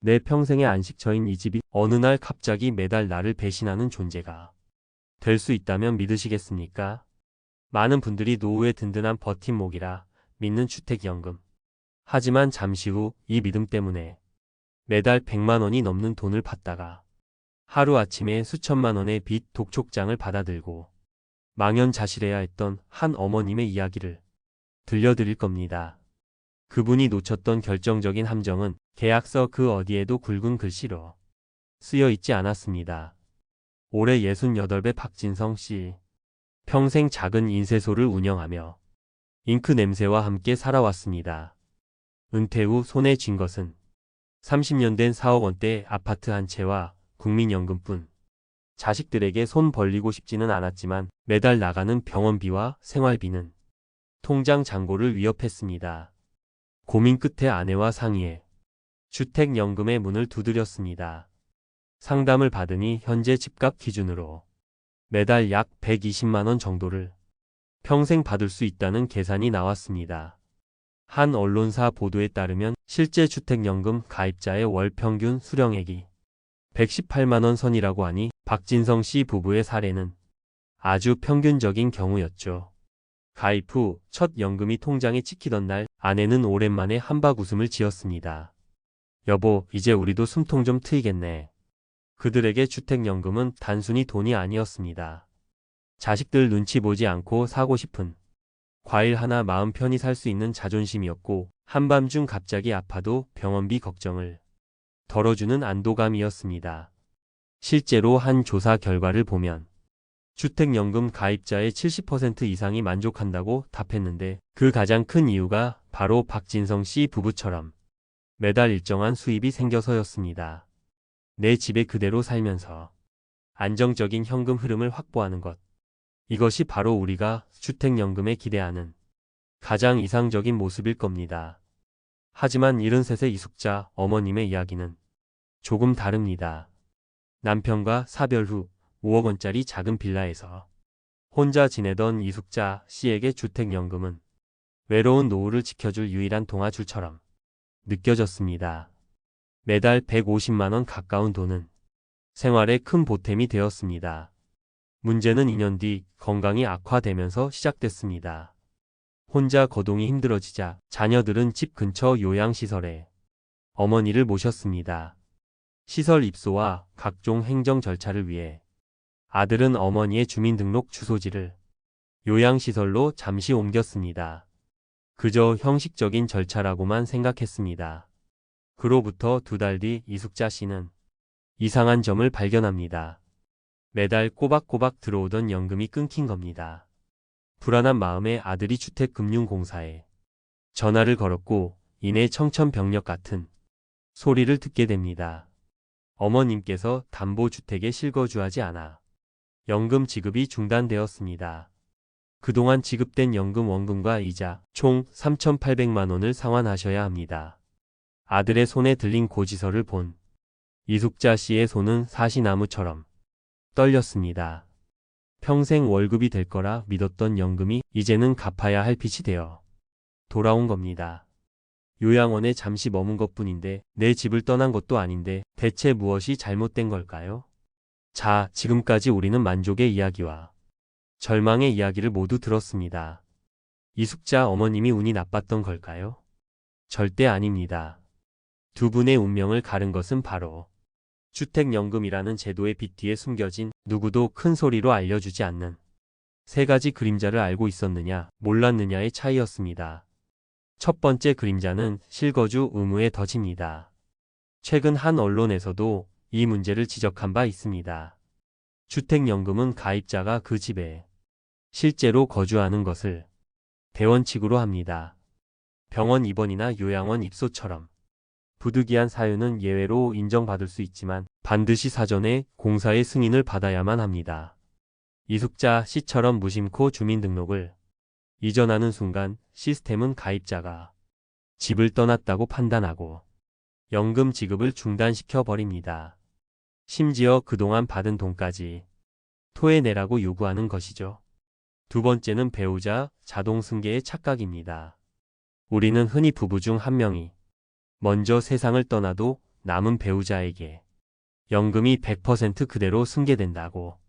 내 평생의 안식처인 이 집이 어느 날 갑자기 매달 나를 배신하는 존재가 될 수 있다면 믿으시겠습니까? 많은 분들이 노후의 든든한 버팀목이라 믿는 주택연금. 하지만 잠시 후 이 믿음 때문에 매달 100만 원이 넘는 돈을 받다가 하루아침에 수천만 원의 빚 독촉장을 받아들고 망연자실해야 했던 한 어머님의 이야기를 들려드릴 겁니다. 그분이 놓쳤던 결정적인 함정은 계약서 그 어디에도 굵은 글씨로 쓰여 있지 않았습니다. 올해 68배 박진성 씨. 평생 작은 인쇄소를 운영하며 잉크 냄새와 함께 살아왔습니다. 은퇴 후 손에 쥔 것은 30년 된 4억 원대 아파트 한 채와 국민연금뿐. 자식들에게 손 벌리고 싶지는 않았지만 매달 나가는 병원비와 생활비는 통장 잔고를 위협했습니다. 고민 끝에 아내와 상의해 주택연금의 문을 두드렸습니다. 상담을 받으니 현재 집값 기준으로 매달 약 120만 원 정도를 평생 받을 수 있다는 계산이 나왔습니다. 한 언론사 보도에 따르면 실제 주택연금 가입자의 월 평균 수령액이 118만 원 선이라고 하니 박진성 씨 부부의 사례는 아주 평균적인 경우였죠. 가입 후 첫 연금이 통장에 찍히던 날 아내는 오랜만에 한박 웃음을 지었습니다. 여보, 이제 우리도 숨통 좀 트이겠네. 그들에게 주택연금은 단순히 돈이 아니었습니다. 자식들 눈치 보지 않고 사고 싶은 과일 하나 마음 편히 살 수 있는 자존심이었고, 한밤중 갑자기 아파도 병원비 걱정을 덜어주는 안도감이었습니다. 실제로 한 조사 결과를 보면 주택연금 가입자의 70% 이상이 만족한다고 답했는데, 그 가장 큰 이유가 바로 박진성 씨 부부처럼 매달 일정한 수입이 생겨서였습니다. 내 집에 그대로 살면서 안정적인 현금 흐름을 확보하는 것. 이것이 바로 우리가 주택연금에 기대하는 가장 이상적인 모습일 겁니다. 하지만 73세 이숙자 어머님의 이야기는 조금 다릅니다. 남편과 사별 후 5억 원짜리 작은 빌라에서 혼자 지내던 이숙자 씨에게 주택연금은 외로운 노후를 지켜줄 유일한 동아줄처럼 느껴졌습니다. 매달 150만 원 가까운 돈은 생활에 큰 보탬이 되었습니다. 문제는 2년 뒤 건강이 악화되면서 시작됐습니다. 혼자 거동이 힘들어지자 자녀들은 집 근처 요양시설에 어머니를 모셨습니다. 시설 입소와 각종 행정 절차를 위해 아들은 어머니의 주민등록 주소지를 요양시설로 잠시 옮겼습니다. 그저 형식적인 절차라고만 생각했습니다. 그로부터 2달 뒤 이숙자 씨는 이상한 점을 발견합니다. 매달 꼬박꼬박 들어오던 연금이 끊긴 겁니다. 불안한 마음에 아들이 주택금융공사에 전화를 걸었고, 이내 청천벽력 같은 소리를 듣게 됩니다. 어머님께서 담보주택에 실거주하지 않아 연금 지급이 중단되었습니다. 그동안 지급된 연금 원금과 이자 총 3,800만 원을 상환하셔야 합니다. 아들의 손에 들린 고지서를 본 이숙자 씨의 손은 사시나무처럼 떨렸습니다. 평생 월급이 될 거라 믿었던 연금이 이제는 갚아야 할 빚이 되어 돌아온 겁니다. 요양원에 잠시 머문 것뿐인데 내 집을 떠난 것도 아닌데 대체 무엇이 잘못된 걸까요? 자, 지금까지 우리는 만족의 이야기와 절망의 이야기를 모두 들었습니다. 이숙자 어머님이 운이 나빴던 걸까요? 절대 아닙니다. 두 분의 운명을 가른 것은 바로 주택연금이라는 제도의 빛 뒤에 숨겨진, 누구도 큰 소리로 알려주지 않는 세 가지 그림자를 알고 있었느냐, 몰랐느냐의 차이였습니다. 첫 번째 그림자는 실거주 의무의 덫입니다. 최근 한 언론에서도 이 문제를 지적한 바 있습니다. 주택연금은 가입자가 그 집에 실제로 거주하는 것을 대원칙으로 합니다. 병원 입원이나 요양원 입소처럼 부득이한 사유는 예외로 인정받을 수 있지만 반드시 사전에 공사의 승인을 받아야만 합니다. 이숙자 씨처럼 무심코 주민등록을 이전하는 순간 시스템은 가입자가 집을 떠났다고 판단하고 연금 지급을 중단시켜 버립니다. 심지어 그동안 받은 돈까지 토해내라고 요구하는 것이죠. 두 번째는 배우자 자동 승계의 착각입니다. 우리는 흔히 부부 중 한 명이 먼저 세상을 떠나도 남은 배우자에게 연금이 100% 그대로 승계된다고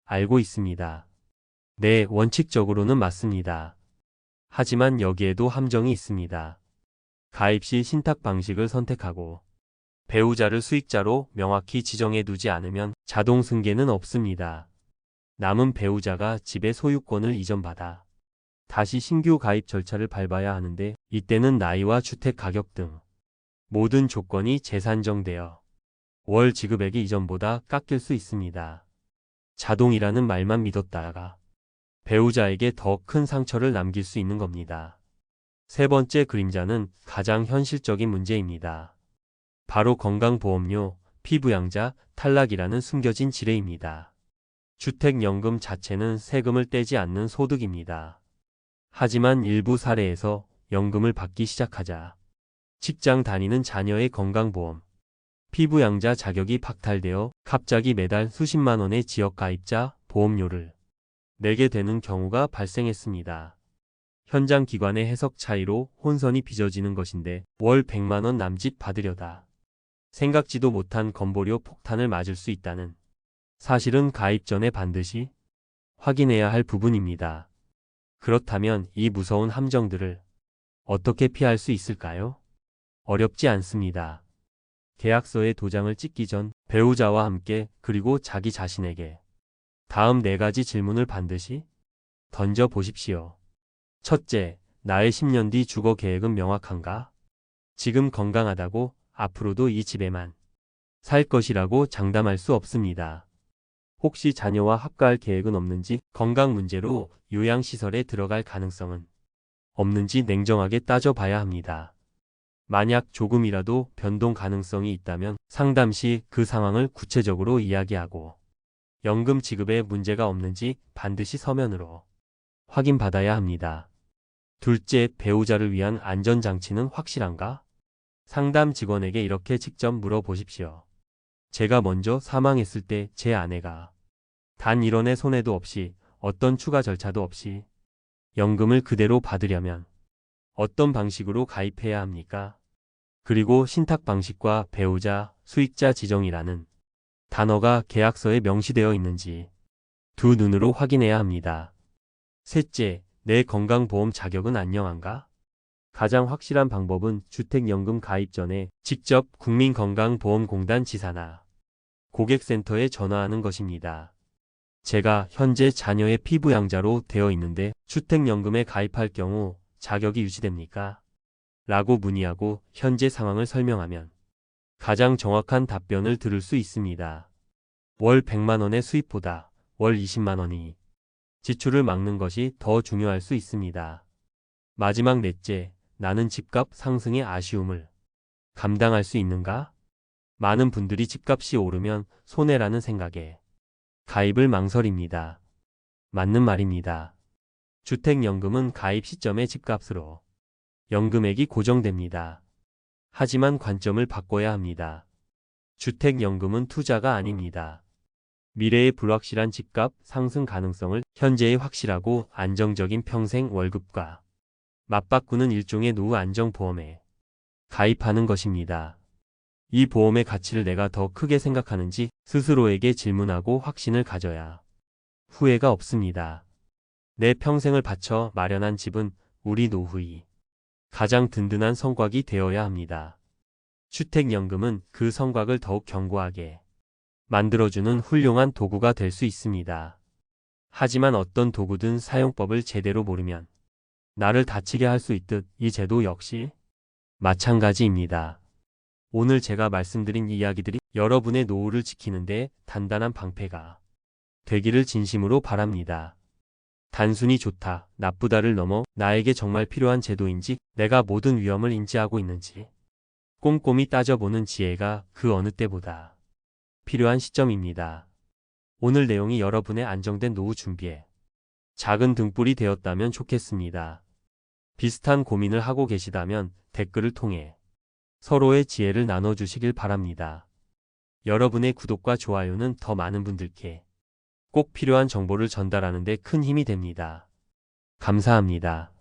알고 있습니다. 네, 원칙적으로는 맞습니다. 하지만 여기에도 함정이 있습니다. 가입 시 신탁 방식을 선택하고 배우자를 수익자로 명확히 지정해 두지 않으면 자동 승계는 없습니다. 남은 배우자가 집의 소유권을 이전받아 다시 신규 가입 절차를 밟아야 하는데, 이때는 나이와 주택 가격 등 모든 조건이 재산정되어 월 지급액이 이전보다 깎일 수 있습니다. 자동이라는 말만 믿었다가 배우자에게 더 큰 상처를 남길 수 있는 겁니다. 세 번째 그림자는 가장 현실적인 문제입니다. 바로 건강보험료, 피부양자, 탈락이라는 숨겨진 지뢰입니다. 주택연금 자체는 세금을 떼지 않는 소득입니다. 하지만 일부 사례에서 연금을 받기 시작하자 직장 다니는 자녀의 건강보험, 피부양자 자격이 박탈되어 갑자기 매달 수십만 원의 지역가입자 보험료를 내게 되는 경우가 발생했습니다. 현장 기관의 해석 차이로 혼선이 빚어지는 것인데, 월 100만 원 남짓 받으려다 생각지도 못한 건보료 폭탄을 맞을 수 있다는 사실은 가입 전에 반드시 확인해야 할 부분입니다. 그렇다면 이 무서운 함정들을 어떻게 피할 수 있을까요? 어렵지 않습니다. 계약서에 도장을 찍기 전 배우자와 함께, 그리고 자기 자신에게 다음 4가지 질문을 반드시 던져 보십시오. 첫째, 나의 10년 뒤 주거 계획은 명확한가? 지금 건강하다고 앞으로도 이 집에만 살 것이라고 장담할 수 없습니다. 혹시 자녀와 합가할 계획은 없는지, 건강 문제로 요양시설에 들어갈 가능성은 없는지 냉정하게 따져봐야 합니다. 만약 조금이라도 변동 가능성이 있다면 상담 시 그 상황을 구체적으로 이야기하고, 연금 지급에 문제가 없는지 반드시 서면으로 확인받아야 합니다. 둘째, 배우자를 위한 안전장치는 확실한가? 상담 직원에게 이렇게 직접 물어보십시오. 제가 먼저 사망했을 때 제 아내가 단 1원의 손해도 없이, 어떤 추가 절차도 없이 연금을 그대로 받으려면 어떤 방식으로 가입해야 합니까? 그리고 신탁 방식과 배우자, 수익자 지정이라는 단어가 계약서에 명시되어 있는지 두 눈으로 확인해야 합니다. 셋째, 내 건강보험 자격은 안녕한가? 가장 확실한 방법은 주택연금 가입 전에 직접 국민건강보험공단 지사나 고객센터에 전화하는 것입니다. 제가 현재 자녀의 피부양자로 되어 있는데 주택연금에 가입할 경우 자격이 유지됩니까? 라고 문의하고 현재 상황을 설명하면 가장 정확한 답변을 들을 수 있습니다. 월 100만 원의 수입보다 월 20만 원이 지출을 막는 것이 더 중요할 수 있습니다. 마지막 넷째, 나는 집값 상승의 아쉬움을 감당할 수 있는가? 많은 분들이 집값이 오르면 손해라는 생각에 가입을 망설입니다. 맞는 말입니다. 주택연금은 가입 시점의 집값으로 연금액이 고정됩니다. 하지만 관점을 바꿔야 합니다. 주택연금은 투자가 아닙니다. 미래의 불확실한 집값 상승 가능성을 현재의 확실하고 안정적인 평생 월급과 맞바꾸는 일종의 노후 안정보험에 가입하는 것입니다. 이 보험의 가치를 내가 더 크게 생각하는지 스스로에게 질문하고 확신을 가져야 후회가 없습니다. 내 평생을 바쳐 마련한 집은 우리 노후의 가장 든든한 성곽이 되어야 합니다. 주택연금은 그 성곽을 더욱 견고하게 만들어주는 훌륭한 도구가 될 수 있습니다. 하지만 어떤 도구든 사용법을 제대로 모르면 나를 다치게 할 수 있듯 이 제도 역시 마찬가지입니다. 오늘 제가 말씀드린 이야기들이 여러분의 노후를 지키는 데 단단한 방패가 되기를 진심으로 바랍니다. 단순히 좋다, 나쁘다를 넘어 나에게 정말 필요한 제도인지, 내가 모든 위험을 인지하고 있는지 꼼꼼히 따져보는 지혜가 그 어느 때보다 필요한 시점입니다. 오늘 내용이 여러분의 안정된 노후 준비에 작은 등불이 되었다면 좋겠습니다. 비슷한 고민을 하고 계시다면 댓글을 통해 서로의 지혜를 나눠주시길 바랍니다. 여러분의 구독과 좋아요는 더 많은 분들께 꼭 필요한 정보를 전달하는 데 큰 힘이 됩니다. 감사합니다.